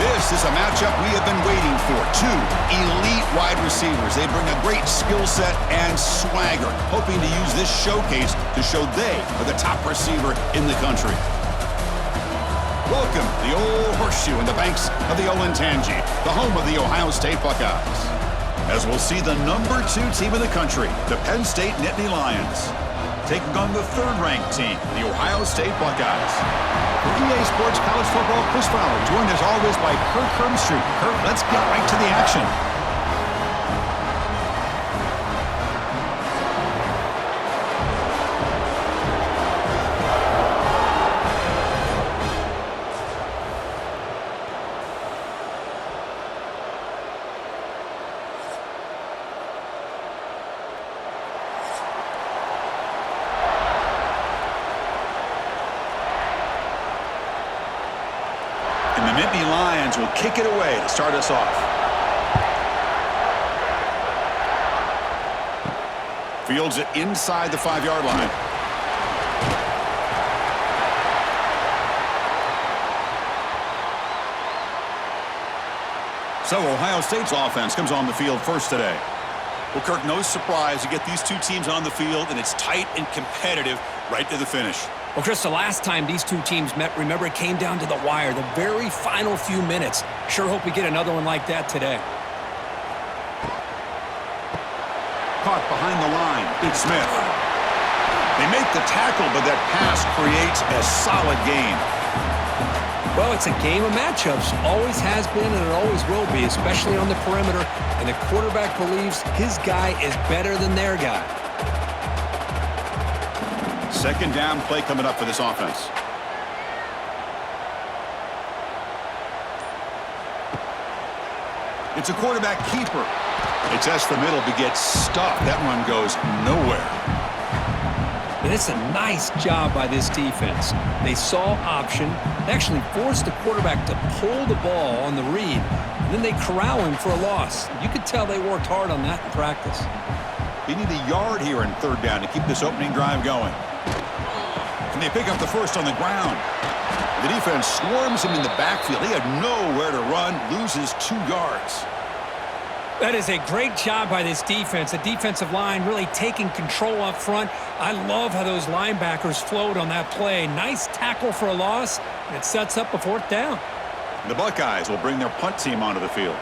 This is a matchup we have been waiting for. Two elite wide receivers. They bring a great skill set and swagger, hoping to use this showcase to show they are the top receiver in the country. Welcome to the old horseshoe in the banks of the Olentangy, the home of the Ohio State Buckeyes. As we'll see the number 2 team in the country, the Penn State Nittany Lions, taking on the third-ranked team, the Ohio State Buckeyes. For EA Sports College Football, Chris Fowler, joined as always by Kirk Herbstreit. Kirk, let's get right to the action. And the Nittany Lions will kick it away to start us off. Fields it inside the 5-yard line. So Ohio State's offense comes on the field first today. Well, Kirk, no surprise. You get these two teams on the field, and it's tight and competitive right to the finish. Well, Chris, the last time these two teams met, remember, it came down to the wire, the very final few minutes. Sure hope we get another one like that today. Caught behind the line, it's Smith. They make the tackle, but that pass creates a solid gain. Well, it's a game of matchups. Always has been, and it always will be, especially on the perimeter. And the quarterback believes his guy is better than their guy. Second down play coming up for this offense. It's a quarterback keeper. They test the middle, but gets stuffed. That run goes nowhere. And it's a nice job by this defense. They saw option. They actually forced the quarterback to pull the ball on the read, and then they corral him for a loss. You could tell they worked hard on that in practice. They need a yard here in third down to keep this opening drive going. And they pick up the first on the ground. The defense swarms him in the backfield. He had nowhere to run, loses 2 yards. That is a great job by this defense. The defensive line really taking control up front. I love how those linebackers flowed on that play. Nice tackle for a loss, and it sets up a 4th down. The Buckeyes will bring their punt team onto the field.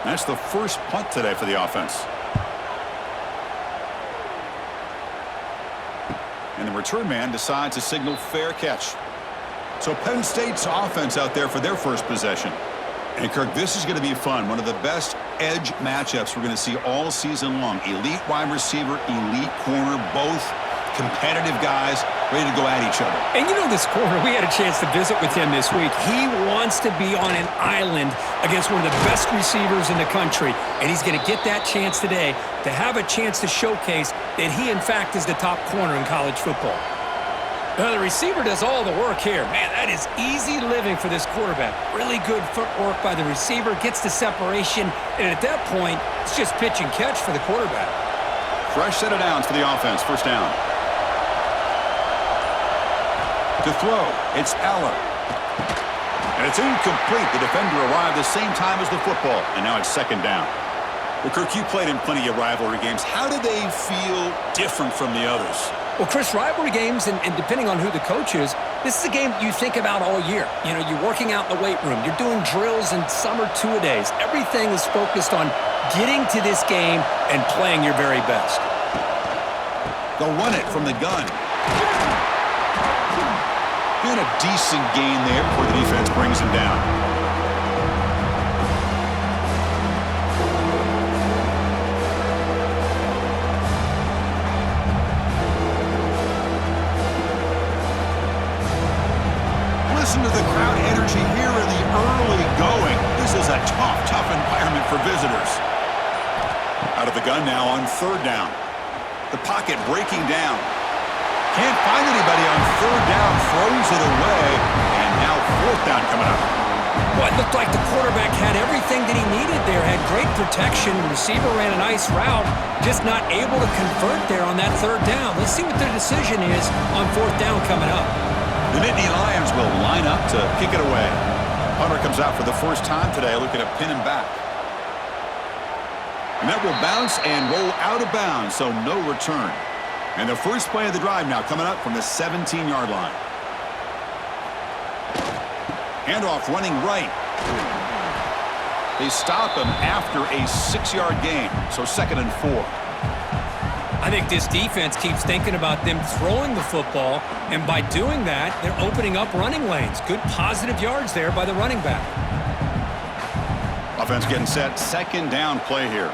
That's the first punt today for the offense. And the return man decides to signal fair catch. So Penn State's offense out there for their first possession. And Kirk, this is going to be fun. One of the best edge matchups we're going to see all season long. Elite wide receiver, elite corner, both competitive guys ready to go at each other. And you know this corner, we had a chance to visit with him this week. He wants to be on an island against one of the best receivers in the country. And he's going to get that chance today to have a chance to showcase that he, in fact, is the top corner in college football. Now, the receiver does all the work here. Man, that is easy living for this quarterback. Really good footwork by the receiver, gets the separation, and at that point, it's just pitch and catch for the quarterback. Fresh set of downs for the offense, first down. To throw, it's Aller. And it's incomplete. The defender arrived the same time as the football, and now it's second down. Well, Kirk, you played in plenty of rivalry games. How do they feel different from the others? Well, Chris, rivalry games, and depending on who the coach is, this is a game you think about all year. You know, you're working out in the weight room. You're doing drills and summer two-a-days. Everything is focused on getting to this game and playing your very best. They'll run it from the gun. And a decent gain there before the defense brings him down. Listen to the crowd energy here in the early going. This is a tough environment for visitors. Out of the gun now on third down. The pocket breaking down. Can't find anybody on third down, throws it away, and now fourth down coming up. Well, it looked like the quarterback had everything that he needed there, had great protection. The receiver ran a nice route, just not able to convert there on that third down. Let's see what their decision is on fourth down coming up. The Nittany Lions will line up to kick it away. Punter comes out for the first time today, looking to pin him back. And that will bounce and roll out of bounds, so no return. And the first play of the drive now coming up from the 17-yard line. Handoff running right. They stop him after a 6-yard gain, so 2nd and 4. I think this defense keeps thinking about them throwing the football, and by doing that, they're opening up running lanes. Good positive yards there by the running back. Offense getting set. 2nd down play here.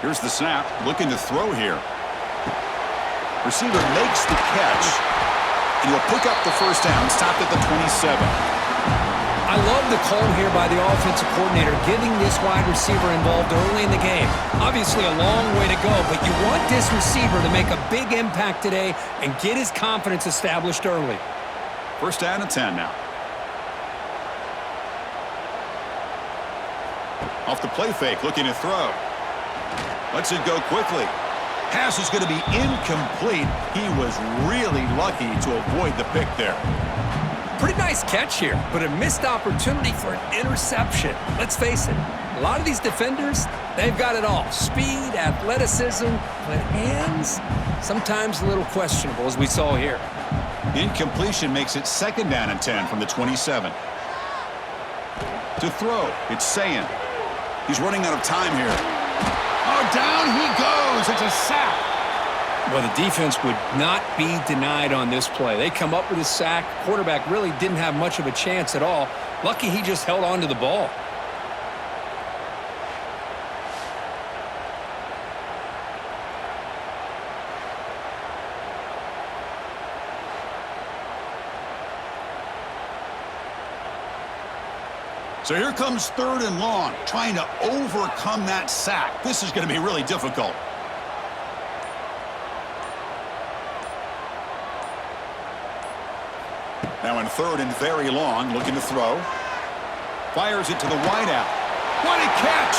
Here's the snap. Looking to throw here. Receiver makes the catch. And he'll pick up the first down. Stopped at the 27. I love the call here by the offensive coordinator, getting this wide receiver involved early in the game. Obviously a long way to go, but you want this receiver to make a big impact today and get his confidence established early. First down and 10 now. Off the play fake, looking to throw. Lets it go quickly. Pass is going to be incomplete. He was really lucky to avoid the pick there. Pretty nice catch here, but a missed opportunity for an interception. Let's face it, a lot of these defenders, they've got it all. Speed, athleticism, but hands, sometimes a little questionable, as we saw here. Incompletion makes it 2nd down and 10 from the 27. To throw, it's Sayin. He's running out of time here. Oh, down he goes. It's a sack. Well, the defense would not be denied on this play. They come up with a sack. Quarterback really didn't have much of a chance at all. Lucky he just held on to the ball. So here comes 3rd and long, trying to overcome that sack. This is going to be really difficult. Now in 3rd and very long, looking to throw. Fires it to the wideout. What a catch!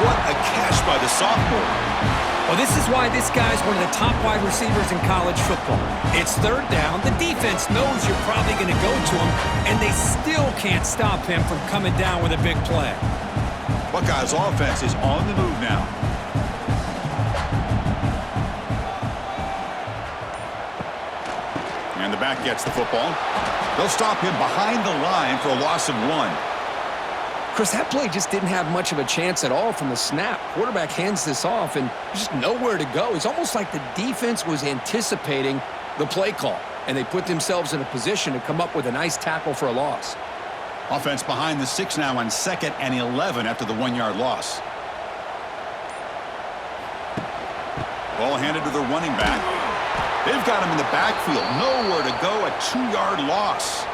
What a catch by the sophomore. Well, this is why this guy's one of the top wide receivers in college football. It's 3rd down. The defense knows you're probably going to go to him, and they still can't stop him from coming down with a big play. Buckeyes offense is on the move now. And the back gets the football. They'll stop him behind the line for a loss of 1. Chris, that play just didn't have much of a chance at all from the snap. Quarterback hands this off and just nowhere to go. It's almost like the defense was anticipating the play call, and they put themselves in a position to come up with a nice tackle for a loss. Offense behind the 6 now on 2nd and 11 after the 1-yard loss. Ball handed to the running back. They've got him in the backfield. Nowhere to go, a 2-yard loss.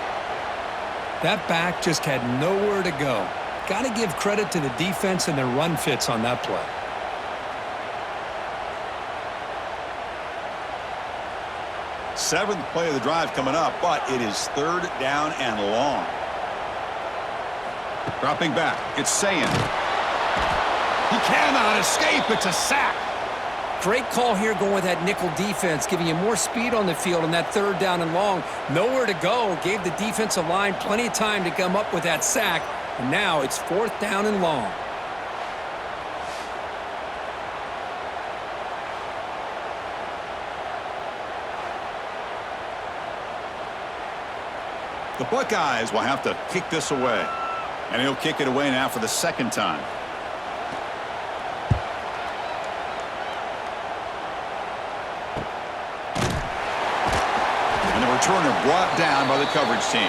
That back just had nowhere to go. Got to give credit to the defense and their run fits on that play. Seventh play of the drive coming up, but it is 3rd down and long. Dropping back, it's Sayin. He cannot escape. It's a sack. Great call here going with that nickel defense, giving you more speed on the field on that 3rd down and long. Nowhere to go. Gave the defensive line plenty of time to come up with that sack. And now it's 4th down and long. The Buckeyes will have to kick this away. And he'll kick it away now for the 2nd time. Returner brought down by the coverage team.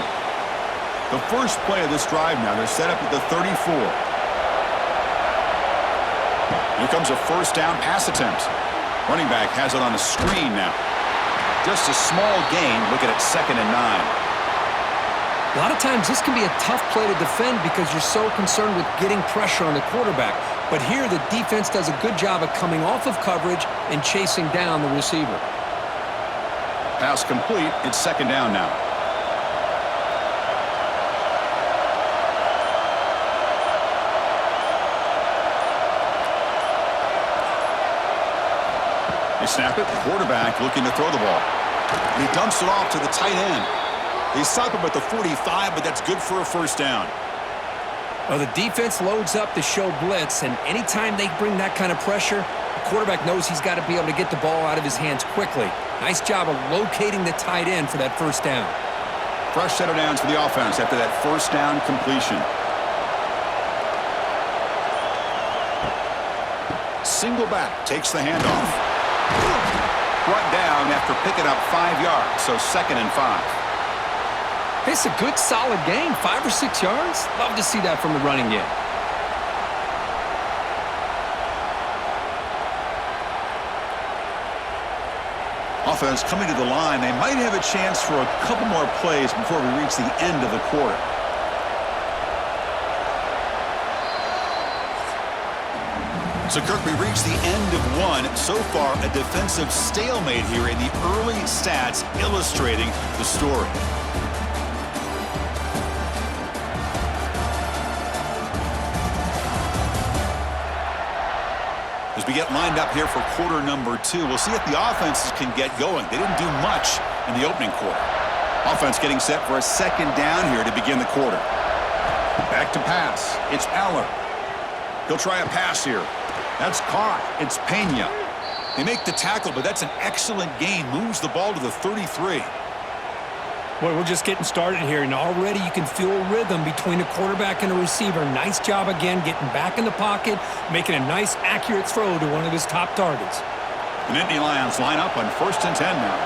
The first play of this drive now, they're set up at the 34. Here comes a 1st down pass attempt. Running back has it on a screen now. Just a small gain. Look at it, 2nd and 9. A lot of times this can be a tough play to defend because you're so concerned with getting pressure on the quarterback. But here the defense does a good job of coming off of coverage and chasing down the receiver. Pass complete. It's 2nd down now. They snap it. Quarterback looking to throw the ball. And he dumps it off to the tight end. They stop him at the 45, but that's good for a first down. Well, the defense loads up to show blitz, and anytime they bring that kind of pressure, the quarterback knows he's got to be able to get the ball out of his hands quickly. Nice job of locating the tight end for that first down. Fresh set of downs for the offense after that first down completion. Single back takes the handoff. Brought down after picking up 5 yards, so 2nd and 5. It's a good, solid gain, 5 or 6 yards. Love to see that from the running game. Offense coming to the line. They might have a chance for a couple more plays before we reach the end of the quarter. So, Kirk, we reached the end of one. So far, a defensive stalemate here in the early stats illustrating the story. As we get lined up here for quarter number 2, we'll see if the offenses can get going. They didn't do much in the opening quarter. Offense getting set for a 2nd down here to begin the quarter. Back to pass. It's Aller. He'll try a pass here. That's caught. It's Pena. They make the tackle, but that's an excellent gain. Moves the ball to the 33. Boy, we're just getting started here, and already you can feel a rhythm between a quarterback and a receiver. Nice job again getting back in the pocket, making a nice, accurate throw to one of his top targets. The Nittany Lions line up on 1st and 10 now.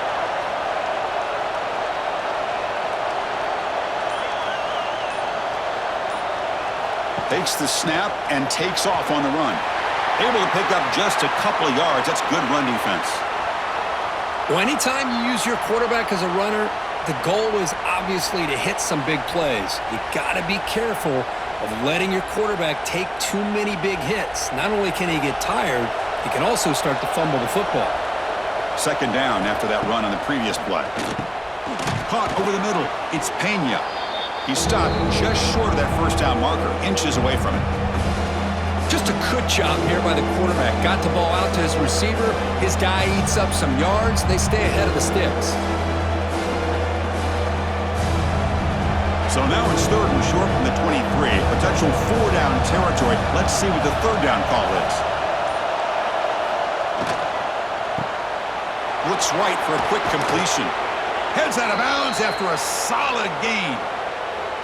Takes the snap and takes off on the run. Able to pick up just a couple of yards. That's good run defense. Well, anytime you use your quarterback as a runner, the goal is obviously to hit some big plays. You got to be careful of letting your quarterback take too many big hits. Not only can he get tired, he can also start to fumble the football. 2nd down after that run on the previous play. Caught over the middle. It's Pena. He stopped just short of that first down marker, inches away from it. Just a good job here by the quarterback. Got the ball out to his receiver. His guy eats up some yards. They stay ahead of the sticks. So now it's 3rd and short from the 23. Potential 4-down territory. Let's see what the 3rd down call is. Looks right for a quick completion. Heads out of bounds after a solid gain.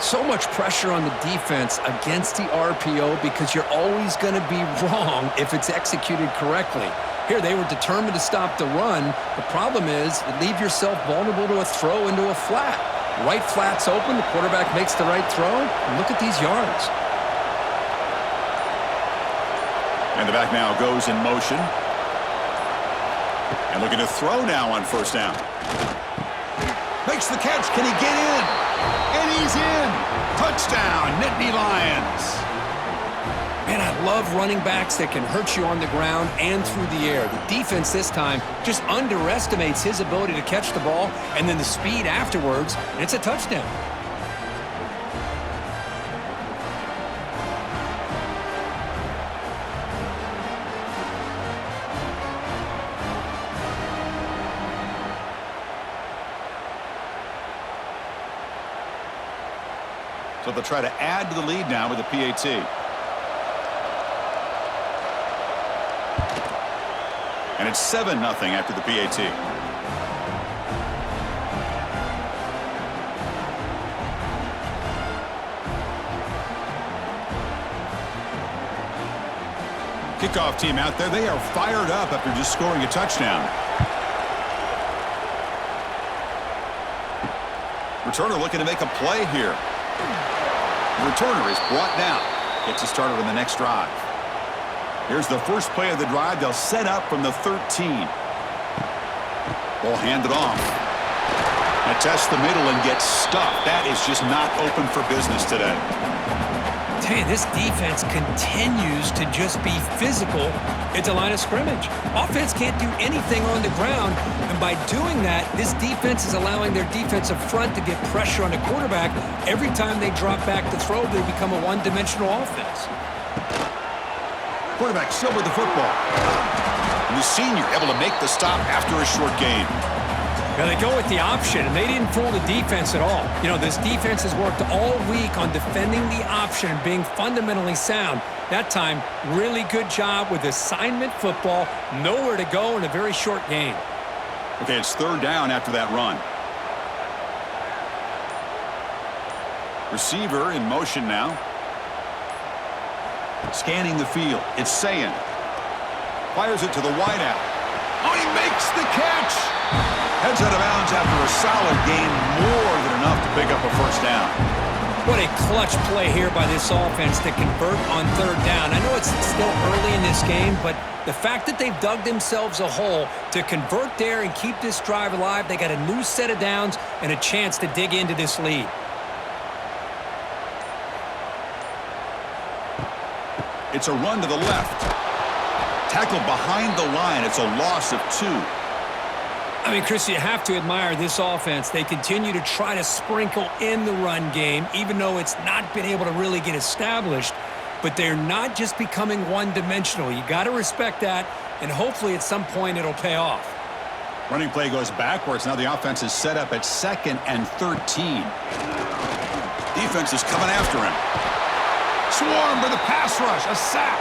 So much pressure on the defense against the RPO because you're always going to be wrong if it's executed correctly. Here, they were determined to stop the run. The problem is you leave yourself vulnerable to a throw into a flat. Right flat's open, the quarterback makes the right throw, and look at these yards. And the back now goes in motion. And looking to throw now on 1st down. Makes the catch. Can he get in? And he's in. Touchdown, Nittany Lions. Man, I love running backs that can hurt you on the ground and through the air. The defense this time just underestimates his ability to catch the ball, and then the speed afterwards, and it's a touchdown. So they'll try to add to the lead now with the PAT. And it's 7-0 after the PAT. Kickoff team out there. They are fired up after just scoring a touchdown. Returner looking to make a play here. The returner is brought down. Gets us started on the next drive. Here's the first play of the drive. They'll set up from the 13. Ball handed off. And test the middle and get stuffed. That is just not open for business today. Tell you, this defense continues to just be physical at the line of scrimmage. Offense can't do anything on the ground, and by doing that, this defense is allowing their defensive front to get pressure on the quarterback. Every time they drop back to throw, they become a one-dimensional offense. Quarterback still with the football. And the senior able to make the stop after a short gain. Now they go with the option, and they didn't fool the defense at all. You know, this defense has worked all week on defending the option and being fundamentally sound. That time, really good job with assignment football. Nowhere to go in a very short game. Okay, it's third down after that run. Receiver in motion now. Scanning the field. It's Sayin. Fires it to the wideout. Oh, he makes the catch! Heads out of bounds after a solid gain, more than enough to pick up a first down. What a clutch play here by this offense to convert on third down. I know it's still early in this game, but the fact that they've dug themselves a hole to convert there and keep this drive alive, they got a new set of downs and a chance to dig into this lead. It's a run to the left. Tackled behind the line. It's a loss of 2. I mean, Chris, you have to admire this offense. They continue to try to sprinkle in the run game, even though it's not been able to really get established. But they're not just becoming one-dimensional. You got to respect that, and hopefully at some point it'll pay off. Running play goes backwards. Now the offense is set up at 2nd and 13. Defense is coming after him. Swarm for the pass rush. A sack.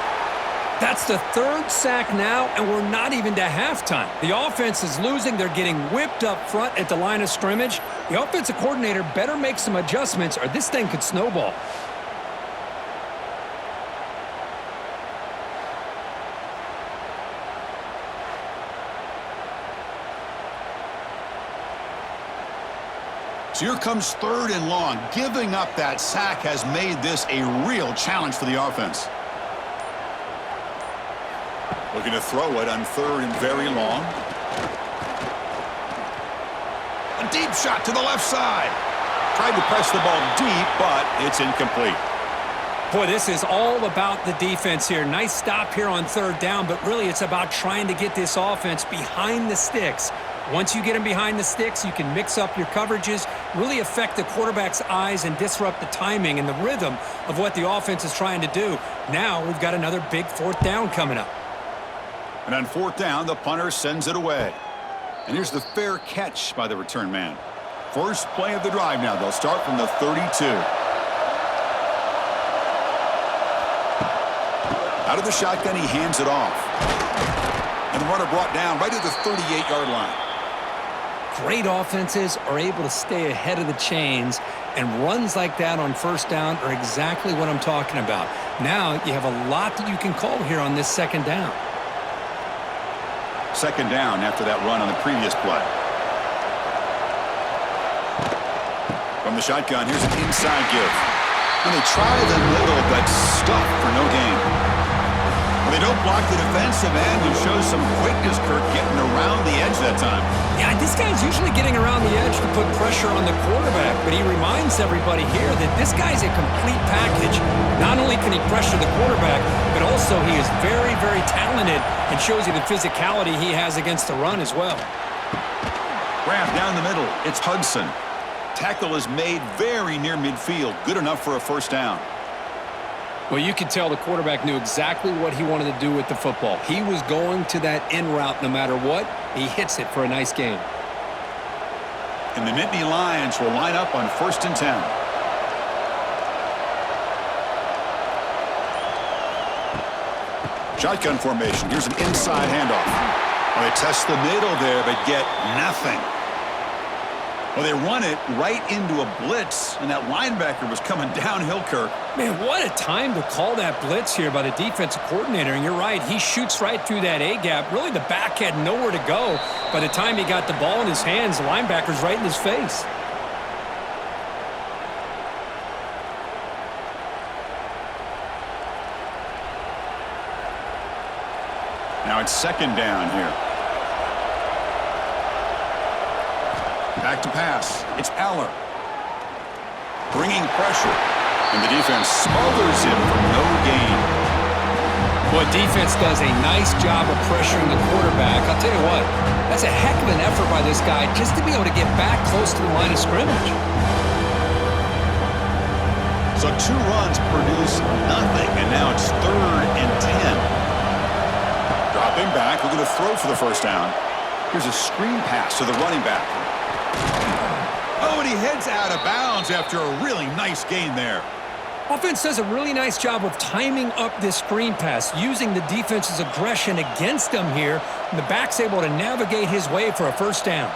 That's the 3rd sack now, and we're not even to halftime. The offense is losing. They're getting whipped up front at the line of scrimmage. The offensive coordinator better make some adjustments, or this thing could snowball. So here comes 3rd and long. Giving up that sack has made this a real challenge for the offense. Looking to throw it on 3rd and very long. A deep shot to the left side. Tried to press the ball deep, but it's incomplete. Boy, this is all about the defense here. Nice stop here on 3rd down, but really it's about trying to get this offense behind the sticks. Once you get them behind the sticks, you can mix up your coverages, really affect the quarterback's eyes and disrupt the timing and the rhythm of what the offense is trying to do. Now we've got another big 4th down coming up. And on 4th down, the punter sends it away. And here's the fair catch by the return man. First play of the drive now. They'll start from the 32. Out of the shotgun, he hands it off. And the runner brought down right at the 38-yard line. Great offenses are able to stay ahead of the chains, and runs like that on 1st down are exactly what I'm talking about. Now you have a lot that you can call here on this 2nd down. 2nd down after that run on the previous play. From the shotgun, here's an inside give. And they try the middle, but stuck for no gain. Well, they don't block the defensive end, who shows some quickness, Kirk, getting around the edge that time. Yeah, this guy's usually getting around the edge to put pressure on the quarterback, but he reminds everybody here that this guy's a complete package. Not only can he pressure the quarterback, but also he is very, very talented and shows you the physicality he has against the run as well. Grab down the middle. It's Hudson. Tackle is made very near midfield. Good enough for a 1st down. Well, you could tell the quarterback knew exactly what he wanted to do with the football. He was going to that in route no matter what. He hits it for a nice gain. And the Nittany Lions will line up on 1st and 10. Shotgun formation. Here's an inside handoff. Well, they test the middle there, but get nothing. Well, they run it right into a blitz, and that linebacker was coming downhill, Kirk. Man, what a time to call that blitz here by the defensive coordinator. And you're right, he shoots right through that A-gap. Really, the back had nowhere to go. By the time he got the ball in his hands, the linebacker's right in his face. Now it's 2nd down here. Back to pass. It's Aller. Bringing pressure. And the defense smothers him for no gain. Boy, defense does a nice job of pressuring the quarterback. I'll tell you what, that's a heck of an effort by this guy just to be able to get back close to the line of scrimmage. So 2 runs produce nothing, and now it's 3rd and 10. Dropping back, looking to throw for the 1st down. Here's a screen pass to the running back. Oh, and he heads out of bounds after a really nice gain there. Offense does a really nice job of timing up this screen pass, using the defense's aggression against him here, and the back's able to navigate his way for a first down.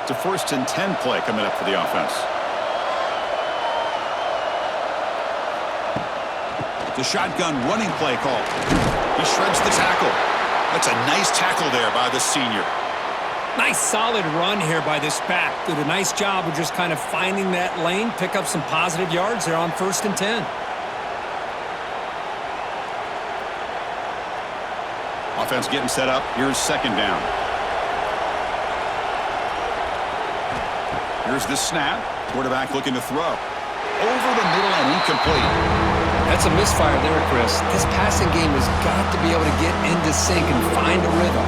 It's a 1st and 10 play coming up for the offense. The shotgun running play call. He shreds the tackle. That's a nice tackle there by the senior. Nice solid run here by this back. Did a nice job of just kind of finding that lane, pick up some positive yards there on 1st and 10. Offense getting set up. Here's 2nd down. Here's the snap. Quarterback looking to throw. Over the middle and incomplete. That's a misfire there, Chris. This passing game has got to be able to get into sync and find a rhythm.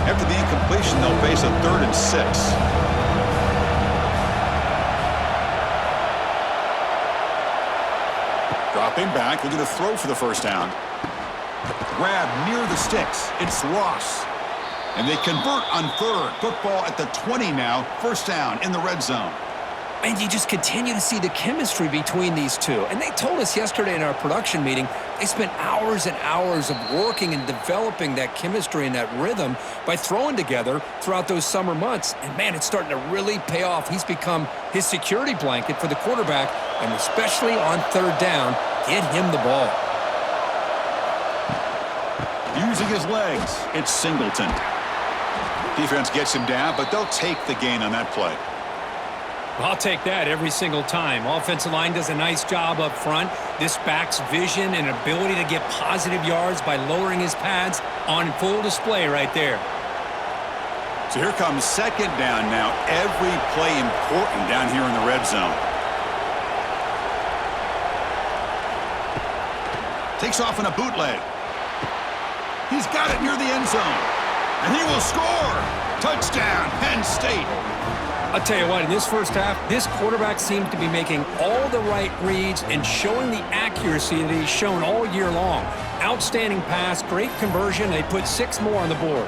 After the incompletion, they'll face a 3rd and 6. Dropping back, looking to throw for the first down. Grab near the sticks. It's Ross. And they convert on 3rd. Football at the 20 now. First down in the red zone. And you just continue to see the chemistry between these two. And they told us yesterday in our production meeting, they spent hours and hours of working and developing that chemistry and that rhythm by throwing together throughout those summer months. And, man, it's starting to really pay off. He's become his security blanket for the quarterback, and especially on 3rd down, get him the ball. Using his legs, it's Singleton. Defense gets him down, but they'll take the gain on that play. I'll take that every single time. Offensive line does a nice job up front. This back's vision and ability to get positive yards by lowering his pads on full display right there. So here comes 2nd down now. Every play important down here in the red zone. Takes off in a bootleg. He's got it near the end zone. And he will score. Touchdown, Penn State. I'll tell you what, in this first half, this quarterback seemed to be making all the right reads and showing the accuracy that he's shown all year long. Outstanding pass, great conversion. They put 6 more on the board.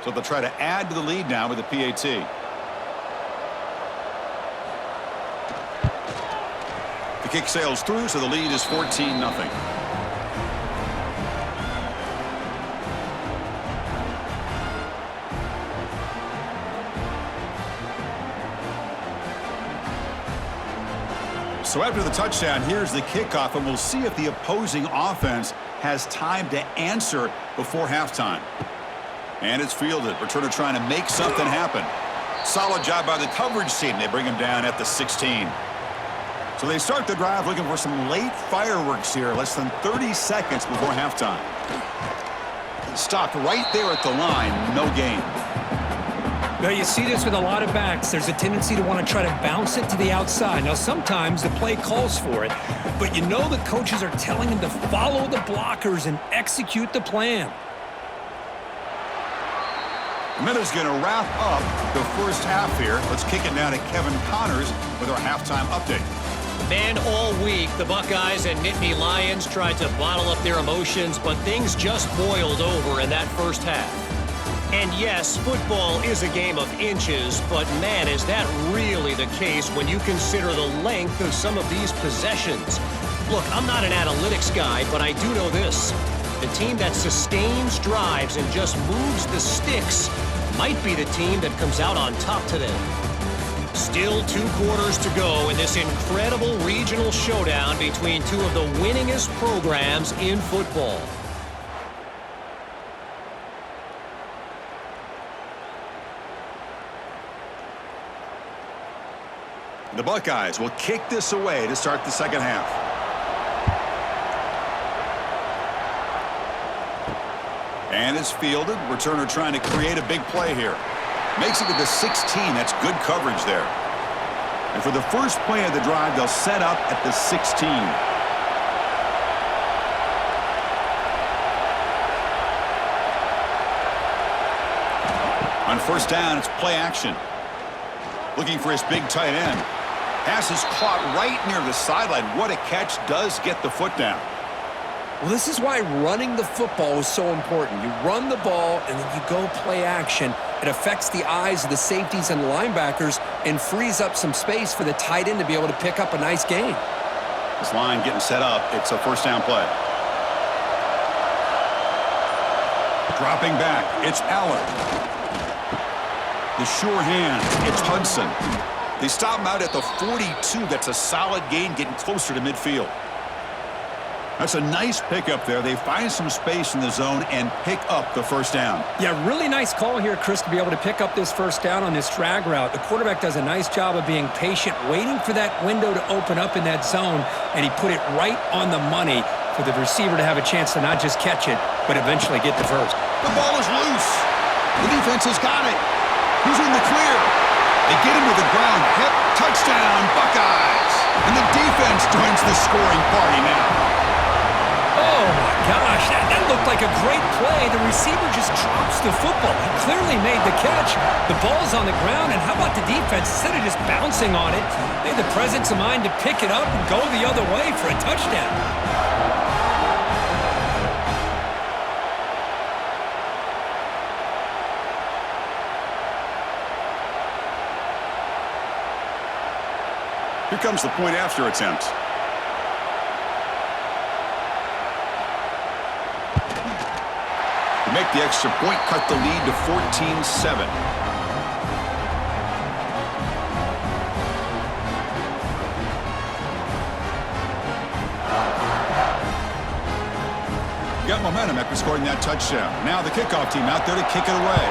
So they'll try to add to the lead now with the PAT. The kick sails through, so the lead is 14-0. So after the touchdown, here's the kickoff, and we'll see if the opposing offense has time to answer before halftime. And it's fielded. Returner trying to make something happen. Solid job by the coverage team. They bring him down at the 16. So they start the drive looking for some late fireworks here. Less than 30 seconds before halftime. Stopped right there at the line. No gain. Now, you see this with a lot of backs. There's a tendency to want to try to bounce it to the outside. Now, sometimes the play calls for it, but you know the coaches are telling him to follow the blockers and execute the plan. Minuta's going to wrap up the first half here. Let's kick it now to Kevin Connors with our halftime update. Man, all week, the Buckeyes and Nittany Lions tried to bottle up their emotions, but things just boiled over in that first half. And yes, football is a game of inches, but man, is that really the case when you consider the length of some of these possessions. Look, I'm not an analytics guy, but I do know this. The team that sustains drives and just moves the sticks might be the team that comes out on top today. Still 2 quarters to go in this incredible regional showdown between two of the winningest programs in football. The Buckeyes will kick this away to start the second half. And it's fielded. Returner trying to create a big play here. Makes it to the 16. That's good coverage there. And for the first play of the drive, they'll set up at the 16. On first down, it's play action. Looking for his big tight end. Pass is caught right near the sideline. What a catch. Does get the foot down. Well, this is why running the football is so important. You run the ball, and then you go play action. It affects the eyes of the safeties and the linebackers and frees up some space for the tight end to be able to pick up a nice gain. This line getting set up. It's a first down play. Dropping back. It's Allen. The sure hand. It's Hudson. They stop him out at the 42. That's a solid gain, getting closer to midfield. That's a nice pickup there. They find some space in the zone and pick up the first down. Yeah, really nice call here, Chris, to be able to pick up this first down on this drag route. The quarterback does a nice job of being patient, waiting for that window to open up in that zone, and he put it right on the money for the receiver to have a chance to not just catch it, but eventually get the first. The ball is loose. The defense has got it. Who's in the clear? They get him to the ground. Hip, touchdown, Buckeyes. And the defense joins the scoring party now. Oh, my gosh, that looked like a great play. The receiver just drops the football. He clearly made the catch. The ball's on the ground, and how about the defense? Instead of just bouncing on it, they had the presence of mind to pick it up and go the other way for a touchdown. Here comes the point after attempt. To make the extra point, cut the lead to 14-7. Got momentum after scoring that touchdown. Now the kickoff team out there to kick it away.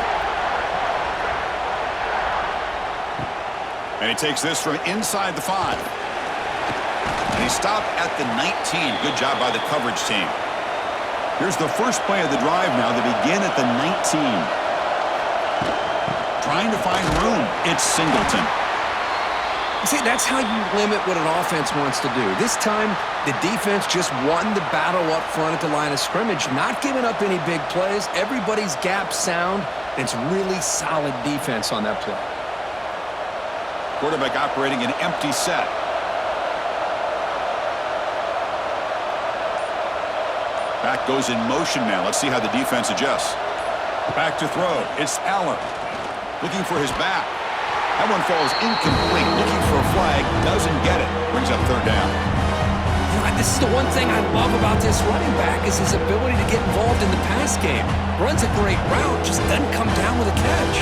And he takes this from inside the 5. And he stopped at the 19. Good job by the coverage team. Here's the first play of the drive now. They begin at the 19. Trying to find room. It's Singleton. See, that's how you limit what an offense wants to do. This time, the defense just won the battle up front at the line of scrimmage, not giving up any big plays. Everybody's gap sound. It's really solid defense on that play. Quarterback operating an empty set. Back goes in motion now. Let's see how the defense adjusts. Back to throw. It's Allen. Looking for his back. That one falls incomplete. Looking for a flag. Doesn't get it. Brings up third down. This is the one thing I love about this running back is his ability to get involved in the pass game. Runs a great route, just doesn't come down with a catch.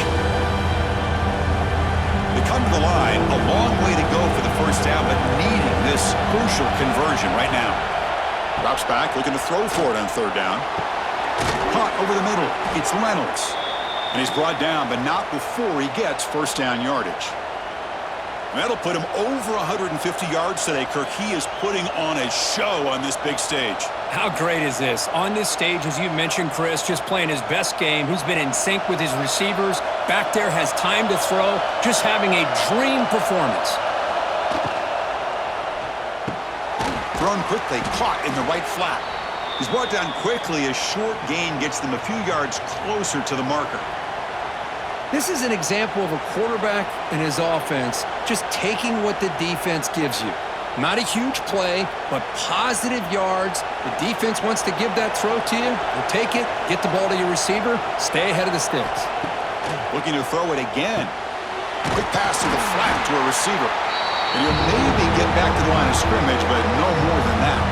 They come to the line. A long way to go for the first down, but needing this crucial conversion right now. Drops back, looking to throw for it on third down. Caught over the middle. It's Reynolds. And he's brought down, but not before he gets first down yardage. And that'll put him over 150 yards today, Kirk. He is putting on a show on this big stage. How great is this? On this stage, as you mentioned, Chris, just playing his best game. He's been in sync with his receivers. Back there, has time to throw. Just having a dream performance. Thrown quickly, caught in the right flat. He's brought down quickly. A short gain gets them a few yards closer to the marker. This is an example of a quarterback and his offense just taking what the defense gives you. Not a huge play, but positive yards. The defense wants to give that throw to you. You take it, get the ball to your receiver, stay ahead of the sticks. Looking to throw it again. Quick pass to the flat to a receiver. And he'll maybe get back to the line of scrimmage, but no more than that.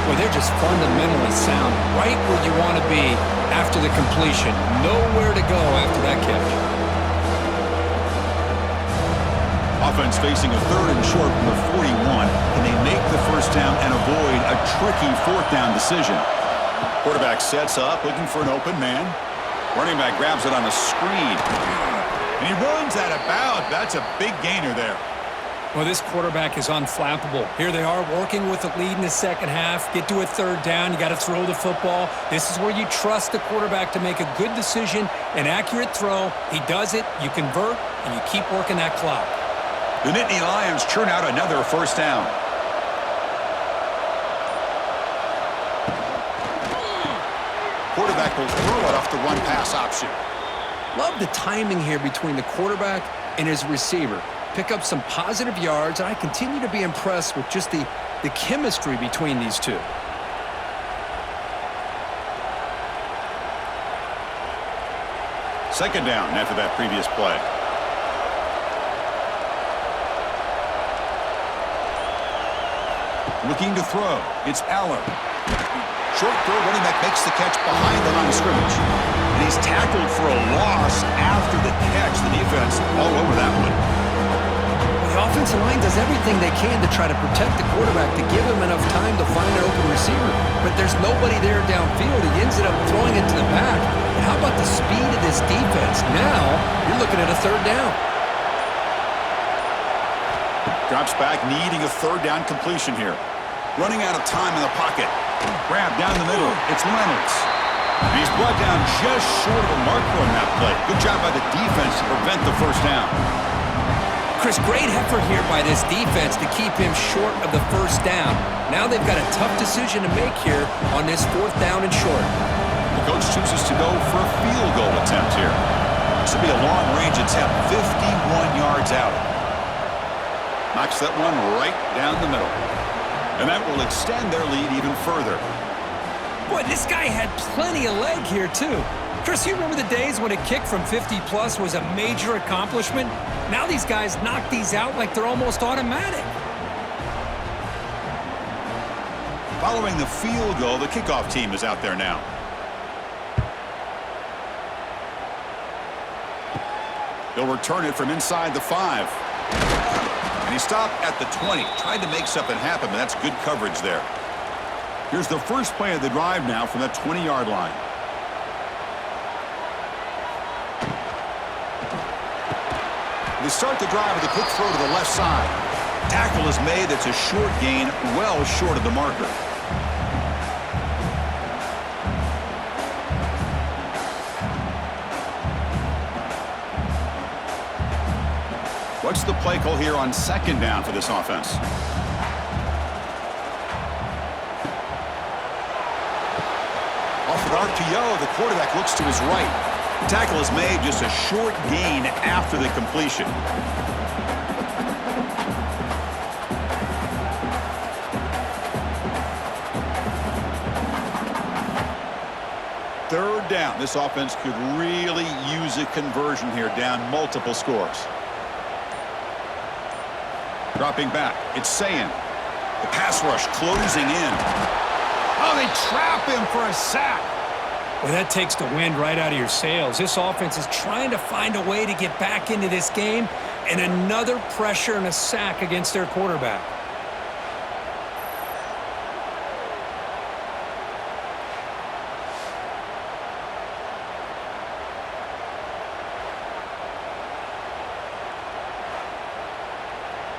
Well, they're just fundamentally sound, right where you want to be after the completion. Nowhere to go after that catch. Offense facing a third and short from the 41. Can they make the first down and avoid a tricky fourth down decision? Quarterback sets up, looking for an open man. Running back grabs it on a screen. And he runs out of bounds. That's a big gainer there. Well, this quarterback is unflappable. Here they are working with a lead in the second half. Get to a third down. You got to throw the football. This is where you trust the quarterback to make a good decision, an accurate throw. He does it, you convert, and you keep working that clock. The Nittany Lions churn out another first down. Quarterback will throw it off the run-pass option. Love the timing here between the quarterback and his receiver. Pick up some positive yards, and I continue to be impressed with just the chemistry between these two. Second down after that previous play. Looking to throw. It's Allen. Short throw, running back makes the catch behind the line of scrimmage. And he's tackled for a loss after the catch. The defense all over that one. The offensive line does everything they can to try to protect the quarterback, to give him enough time to find an open receiver. But there's nobody there downfield. He ends up throwing it to the back. And how about the speed of this defense? Now you're looking at a third down. Drops back, needing a third down completion here. Running out of time in the pocket. Grab down the middle. It's Reynolds. And he's brought down just short of the marker on that play. Good job by the defense to prevent the first down. Chris, great effort here by this defense to keep him short of the first down. Now they've got a tough decision to make here on this fourth down and short. The coach chooses to go for a field goal attempt here. This will be a long-range attempt, 51 yards out. Knocks that one right down the middle. And that will extend their lead even further. Boy, this guy had plenty of leg here, too. Chris, you remember the days when a kick from 50-plus was a major accomplishment? Now these guys knock these out like they're almost automatic. Following the field goal, the kickoff team is out there now. They'll return it from inside the 5. And he stopped at the 20. Tried to make something happen, but that's good coverage there. Here's the first play of the drive now from that 20-yard line. They start the drive with a quick throw to the left side. Tackle is made. That's a short gain, well short of the marker. What's the play call here on second down for this offense? Off an RPO, the quarterback looks to his right. Tackle is made, just a short gain after the completion. Third down. This offense could really use a conversion here, down multiple scores. Dropping back, it's Sayin. The pass rush closing in. Oh, they trap him for a sack. Well, that takes the wind right out of your sails. This offense is trying to find a way to get back into this game, and another pressure and a sack against their quarterback.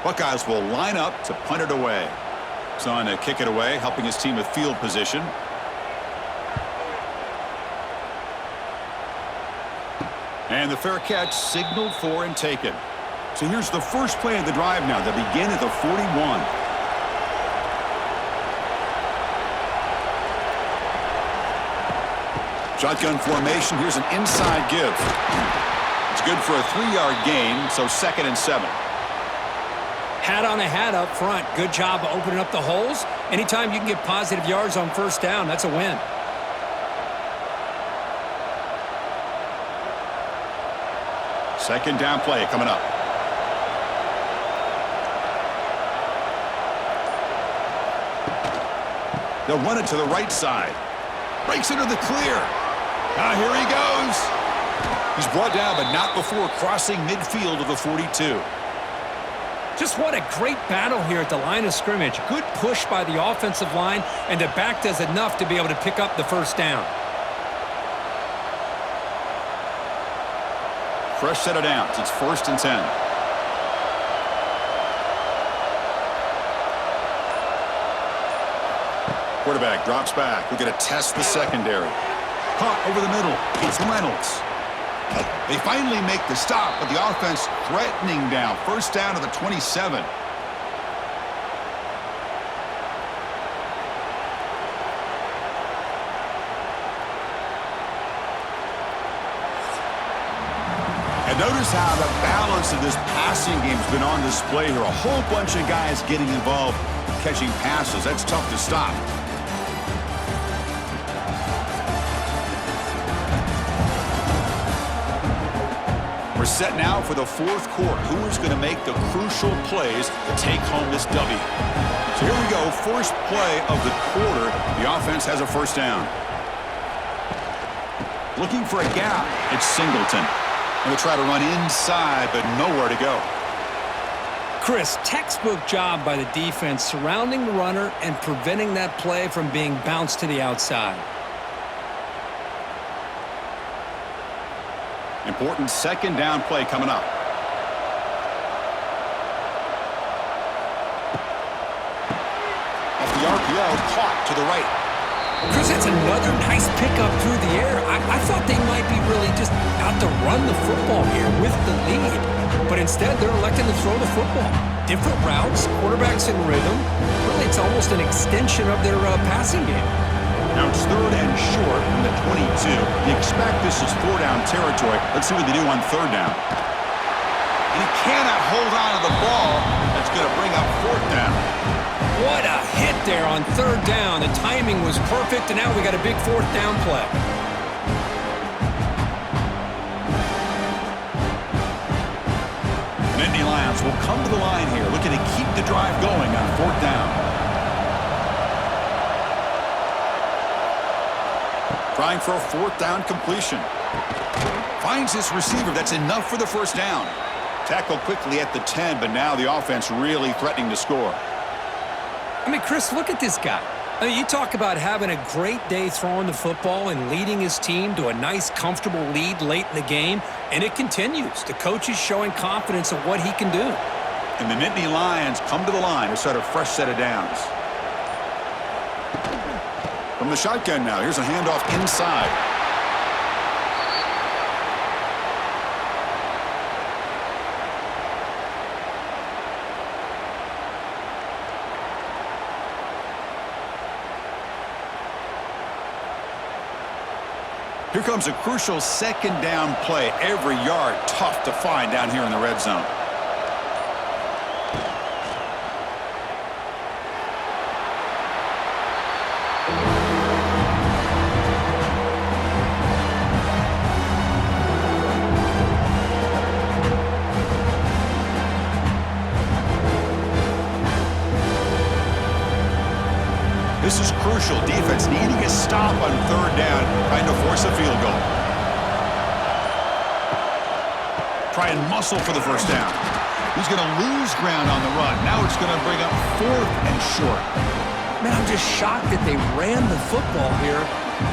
Buckeyes will line up to punt it away. He's on to kick it away, helping his team with field position. And the fair catch signaled for and taken. So here's the first play of the drive now. They begin at the 41. Shotgun formation. Here's an inside give. It's good for a 3-yard gain, so 2nd and 7. Hat on a hat up front. Good job of opening up the holes. Anytime you can get positive yards on first down, that's a win. Second down play coming up. They'll run it to the right side. Breaks into the clear. Here he goes. He's brought down, but not before crossing midfield of the 42. Just what a great battle here at the line of scrimmage. Good push by the offensive line, and the back does enough to be able to pick up the first down. Fresh set of downs. It's 1st and 10. Quarterback drops back. We're going to test the secondary. Caught over the middle. It's Reynolds. They finally make the stop, but the offense threatening down. First down to the 27. And notice how the balance of this passing game has been on display here. A whole bunch of guys getting involved catching passes. That's tough to stop. We're set now for the fourth quarter. Who is going to make the crucial plays to take home this W? So here we go. First play of the quarter. The offense has a first down. Looking for a gap. It's Singleton. And they try to run inside, but nowhere to go. Chris, textbook job by the defense surrounding the runner and preventing that play from being bounced to the outside. Important second down play coming up. Off the RPO, caught to the right. Chris, that's another nice pickup through the air. I thought they might be really just out to run the football here with the lead. But instead, they're electing to throw the football. Different routes, quarterbacks in rhythm. Really, it's almost an extension of their passing game. Now it's third and short from the 22. You expect this is four-down territory. Let's see what they do on third down. And he cannot hold on to the ball. That's going to bring up fourth down. What a hit there on third down. The timing was perfect, and now we got a big fourth down play. The Nittany Lions will come to the line here, looking to keep the drive going on fourth down. Trying for a fourth down completion. Finds his receiver. That's enough for the first down. Tackled quickly at the 10, but now the offense really threatening to score. I mean, Chris, look at this guy. I mean, you talk about having a great day throwing the football and leading his team to a nice, comfortable lead late in the game, and it continues. The coach is showing confidence of what he can do. And the Nittany Lions come to the line to start a fresh set of downs. From the shotgun now, here's a handoff inside. Here comes a crucial second down play. Every yard tough to find down here in the red zone. This is crucial. Defense needing a stop on third down, trying to force a field goal. Try and muscle for the first down. He's going to lose ground on the run. Now it's going to bring up fourth and short. Man, I'm just shocked that they ran the football here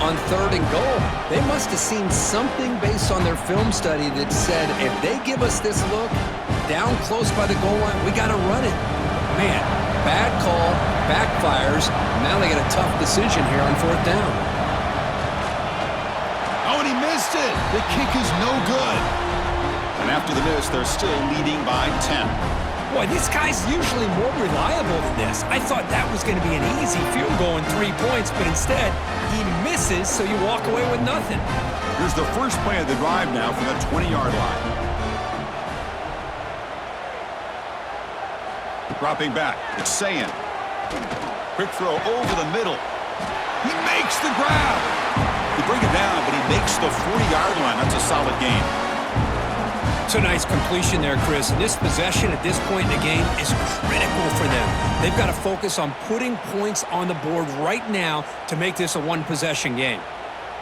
on third and goal. They must have seen something based on their film study that said, if they give us this look down close by the goal line, we got to run it. Man, bad call, backfires. Now they got a tough decision here on fourth down. Oh, and he missed it. The kick is no good. And after the miss, they're still leading by 10. Boy, this guy's usually more reliable than this. I thought that was going to be an easy field goal in 3 points, but instead, he misses, so you walk away with nothing. Here's the first play of the drive now from the 20-yard line. Dropping back, it's Sayin. Quick throw over the middle. He makes the grab. They bring it down, but he makes the 40-yard line. That's a solid gain. It's a nice completion there, Chris. And this possession at this point in the game is critical for them. They've got to focus on putting points on the board right now to make this a one-possession game.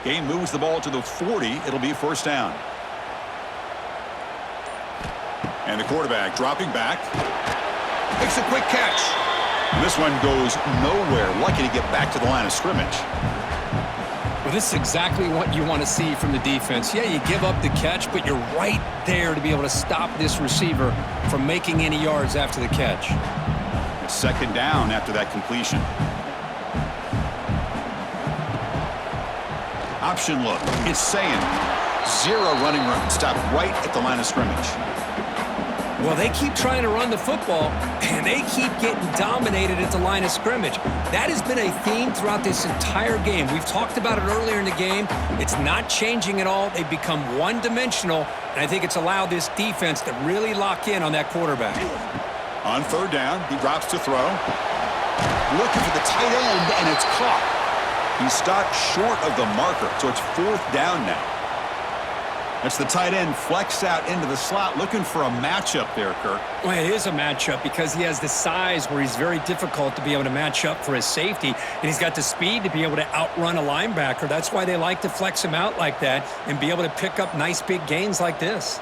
Game moves the ball to the 40. It'll be first down. And the quarterback dropping back. Makes a quick catch. And this one goes nowhere. Lucky to get back to the line of scrimmage. Well, this is exactly what you want to see from the defense. Yeah, you give up the catch, but you're right there to be able to stop this receiver from making any yards after the catch. A second down after that completion. Option look. It's saying zero running room. Stop right at the line of scrimmage. Well, they keep trying to run the football, and they keep getting dominated at the line of scrimmage. That has been a theme throughout this entire game. We've talked about it earlier in the game. It's not changing at all. They've become one-dimensional, and I think it's allowed this defense to really lock in on that quarterback. On third down, he drops to throw. Looking for the tight end, and it's caught. He stopped short of the marker, so it's fourth down now. That's the tight end flexed out into the slot, looking for a matchup there, Kirk. Well, it is a matchup because he has the size where he's very difficult to be able to match up for his safety, and he's got the speed to be able to outrun a linebacker. That's why they like to flex him out like that and be able to pick up nice big gains like this.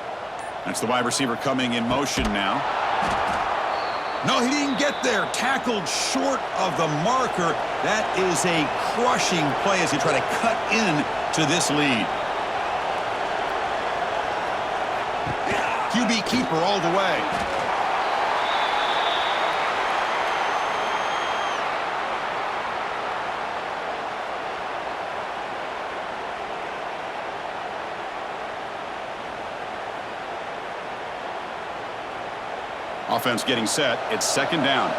That's the wide receiver coming in motion now. No, he didn't get there. Tackled short of the marker. That is a crushing play as he tried to cut in to this lead. QB keeper all the way. Offense getting set. It's second down.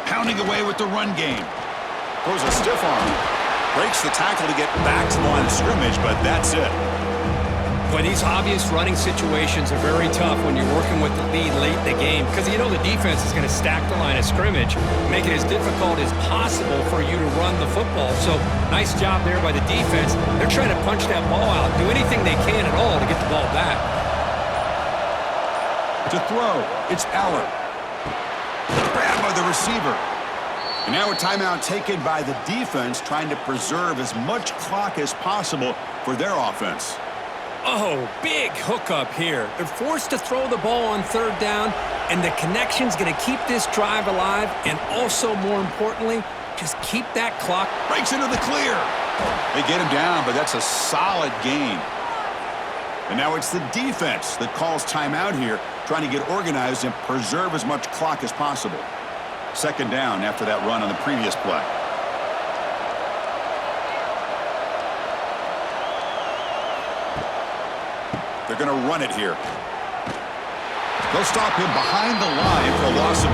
Pounding away with the run game. Throws a stiff arm. Breaks the tackle to get back to the line of scrimmage, but that's it. But these obvious running situations are very tough when you're working with the lead late in the game because you know the defense is going to stack the line of scrimmage, make it as difficult as possible for you to run the football. So nice job there by the defense. They're trying to punch that ball out, do anything they can at all to get the ball back. To throw, it's Allen. Grabbed by the receiver. And now a timeout taken by the defense, trying to preserve as much clock as possible for their offense. Oh, big hookup here. They're forced to throw the ball on third down, and the connection's going to keep this drive alive, and also, more importantly, just keep that clock. Breaks into the clear. They get him down, but that's a solid gain. And now it's the defense that calls timeout here, trying to get organized and preserve as much clock as possible. Second down after that run on the previous play. They're going to run it here. They'll stop him behind the line for a loss of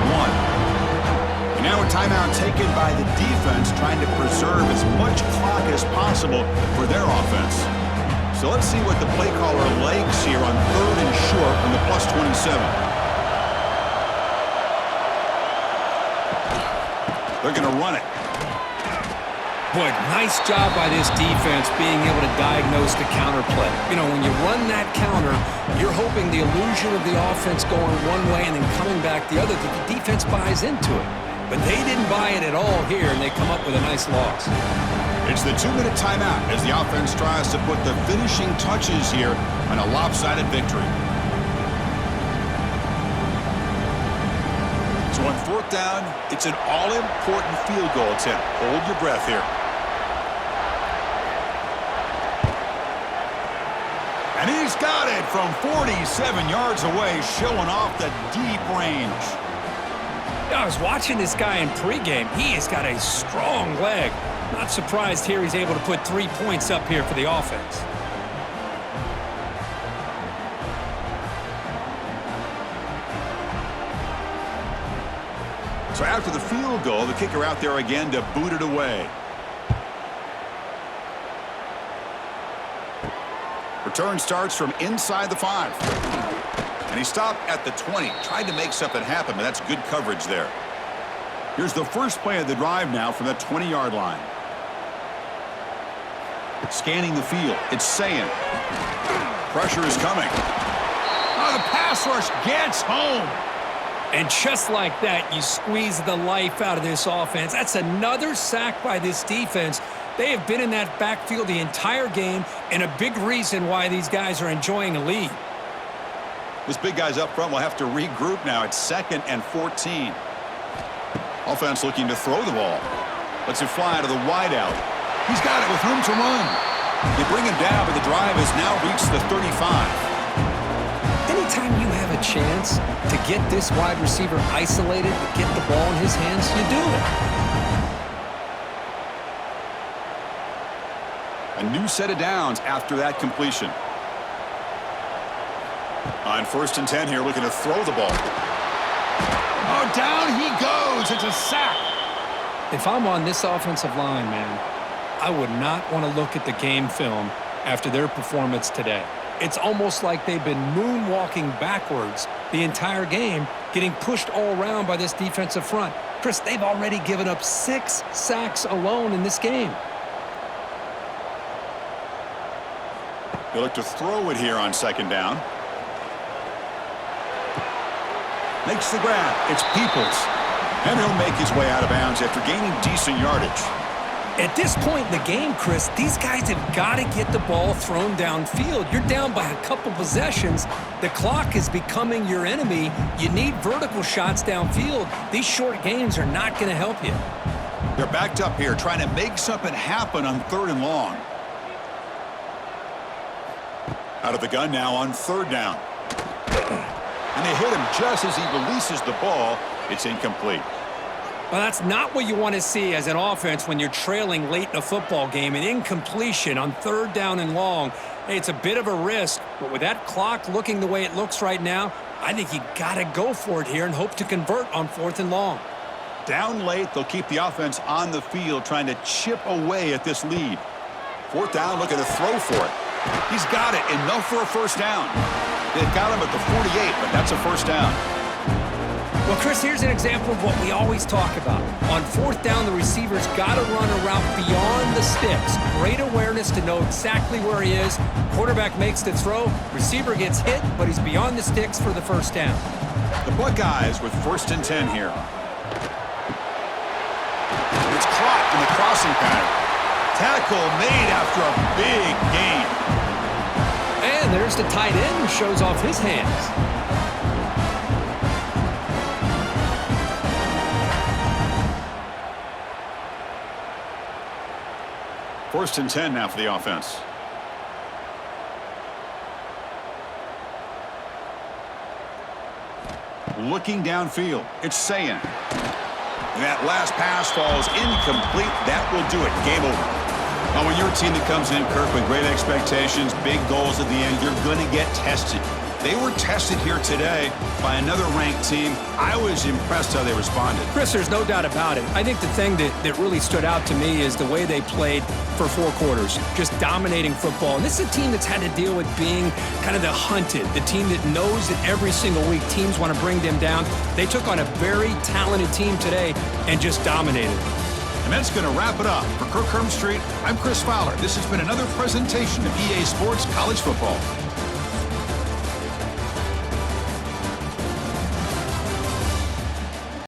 1. And now a timeout taken by the defense, trying to preserve as much clock as possible for their offense. So let's see what the play caller likes here on third and short from the plus 27. They're going to run it. Boy, nice job by this defense being able to diagnose the counter play. You know, when you run that counter, you're hoping the illusion of the offense going one way and then coming back the other, that the defense buys into it. But they didn't buy it at all here, and they come up with a nice loss. It's the 2-minute timeout as the offense tries to put the finishing touches here on a lopsided victory. So on fourth down, it's an all-important field goal attempt. Hold your breath here. And he's got it from 47 yards away, showing off the deep range. I was watching this guy in pregame. He has got a strong leg. Not surprised here he's able to put 3 points up here for the offense. So after the field goal, the kicker out there again to boot it away. Return starts from inside the 5. And he stopped at the 20. Tried to make something happen, but that's good coverage there. Here's the first play of the drive now from that 20-yard line. Scanning the field. It's saying. Pressure is coming. Oh, the pass rush gets home. And just like that, you squeeze the life out of this offense. That's another sack by this defense. They have been in that backfield the entire game, and a big reason why these guys are enjoying a lead. This big guy's up front will have to regroup now. It's 2nd and 14. Offense looking to throw the ball. Lets it fly to the wideout. He's got it with room to run. They bring him down, but the drive has now reached the 35. Anytime you have a chance to get this wide receiver isolated, to get the ball in his hands, you do it. A new set of downs after that completion. On 1st and 10 here, looking to throw the ball. Oh, down he goes. It's a sack. If I'm on this offensive line, man, I would not want to look at the game film after their performance today. It's almost like they've been moonwalking backwards the entire game, getting pushed all around by this defensive front. Chris, they've already given up 6 sacks alone in this game. They look to throw it here on 2nd down. Makes the grab. It's Peoples. And he'll make his way out of bounds after gaining decent yardage. At this point in the game, Chris, these guys have got to get the ball thrown downfield. You're down by a couple possessions. The clock is becoming your enemy. You need vertical shots downfield. These short gains are not going to help you. They're backed up here, trying to make something happen on 3rd and long. Out of the gun now on 3rd down. And they hit him just as he releases the ball. It's incomplete. Well, that's not what you want to see as an offense when you're trailing late in a football game. An incompletion on 3rd down and long. Hey, it's a bit of a risk, but with that clock looking the way it looks right now, I think you got to go for it here and hope to convert on 4th and long. Down late, they'll keep the offense on the field trying to chip away at this lead. 4th down, looking to throw for it. He's got it, enough for a 1st down. They've got him at the 48, but that's a 1st down. Well, Chris, here's an example of what we always talk about. On 4th down, the receiver's got to run a route beyond the sticks. Great awareness to know exactly where he is. Quarterback makes the throw. Receiver gets hit, but he's beyond the sticks for the 1st down. The Buckeyes with 1st and 10 here. It's clocked in the crossing pattern. Tackle made after a big gain. And there's the tight end who shows off his hands. 1st and 10 now for the offense. Looking downfield, it's Sayin. And that last pass falls incomplete. That will do it. Game over. Now, when you're a team that comes in, Kirk, with great expectations, big goals at the end, you're going to get tested. They were tested here today by another ranked team. I was impressed how they responded. Chris, there's no doubt about it. I think the thing that really stood out to me is the way they played for 4 quarters, just dominating football. And this is a team that's had to deal with being kind of the hunted, the team that knows that every single week teams want to bring them down. They took on a very talented team today and just dominated. And that's going to wrap it up. For Kirk Street, I'm Chris Fowler. This has been another presentation of EA Sports College Football.